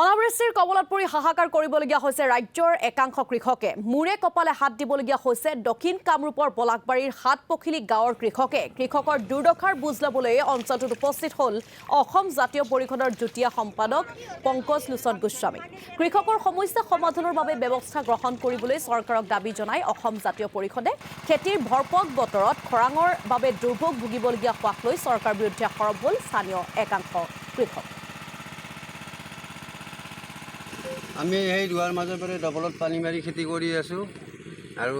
অনাবৃষ্টিৰ কবলত পৰি হাহাকাৰ কৰিবলগীয়া হৈছে ৰাজ্যৰ একাংশ কৃষকে মূৰে কপালে হাত দিবলগীয়া হৈছে দক্ষিণ কামৰূপৰ বলাকবাৰীৰ হাতপখিলি গাঁৱৰ কৃষকে কৃষকৰ দুৰ্দশাৰ বুজ ল'বলৈ অঞ্চলটোত উপস্থিত হ'ল অসম জাতীয় পৰিষদৰ যুটীয়া সম্পাদক পংকজ লোচন গোস্বামী কৃষকৰ সমস্যা সমাধানৰ বাবে ব্যৱস্থা গ্ৰহণ কৰিবলৈ চৰকাৰক দাবী জনাই অসম জাতীয় পৰিষদে খেতিৰ ভৰপক বতৰত খৰাঙৰ বাবে দুৰ্ভোগ ভুগিবলগীয়া হোৱাক লৈ চৰকাৰ বিৰুদ্ধে সৰব হ'ল স্থানীয় একাংশ কৃষক আমি এই দুৱাৰ মাজৰ পৰা ডবলত পানী মাৰি খেতি কৰি আছোঁ আৰু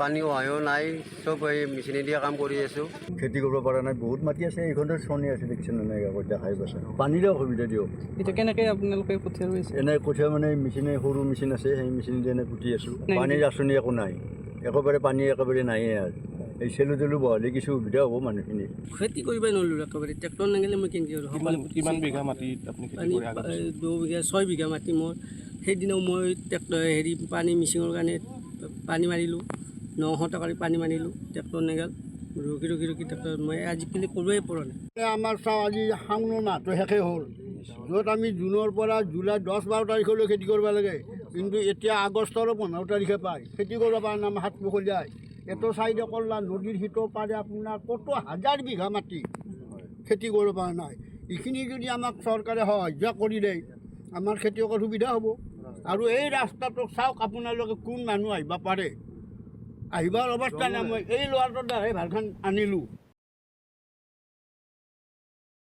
পানী অহাও নাই চব এই মেচিনে দিয়া কাম কৰি আছোঁ খেতি কৰিব পৰা নাই বহুত মাটি আছে এইখনতে চনি আছে দেখিছে নাই আগত দেখাই পাইছে পানীৰে অসুবিধা দিয়ক এতিয়া কেনেকৈ আপোনালোকে কঠীয়া ৰুইছে এনে কঠীয়া মানে মেচিনে সৰু মেচিন আছে সেই মেচিন দি এনে পুতি আছোঁ পানীৰ আঁচনি একো নাই একেবাৰে পানী একেবাৰে নাইয়ে আৰু এই চেলু তেলু বহালে কিছু সুবিধা হ'ব মানুহখিনি খেতি কৰিবই নোৱাৰিলোঁ একেবাৰে ট্ৰেক্টৰ নাগিলে মই কেনেকৈ কিমান বিঘা মাটিত আপুনি খেতি কৰি আগত 2 বিঘা 6 বিঘা মাটি মোৰ সেইদিনাও মই ট্ৰেক্টৰ পানী মিচিঙৰ কাৰণে পানী মাৰিলোঁ 900 টকাৰ পানী মাৰিলোঁ ট্ৰেক্টৰ নেগাল ৰখি ট্ৰেক্টৰ মই আজিকালি কৰিবই পৰা নাই আমাৰ চাওঁ আজি শাওনৰ মাহটো শেষেই হ'ল য'ত আমি জুনৰ পৰা জুলাই 10-12 তাৰিখলৈ খেতি কৰিব লাগে কিন্তু এতিয়া আগষ্টৰ 15 তাৰিখে পায় খেতি কৰিব পৰা নাই আমাৰ হাতপখলিয়াই এইটো চাইডে কল্লা নদীৰ সিটো পাৰে আপোনাৰ কত হাজাৰ বিঘা মাটি খেতি কৰিব পৰা নাই এইখিনি যদি আমাক চৰকাৰে সাহায্য কৰি দিয়ে আমাৰ খেতিয়কৰ সুবিধা হ'ব আৰু এই ৰাস্তাটো চাওক আপোনালোকে কোন মানুহ আহিব পাৰে আহিবৰ অৱস্থা নাই মই এই ল'ৰাটোৰ দ্বাৰাই ভালখন আনিলোঁ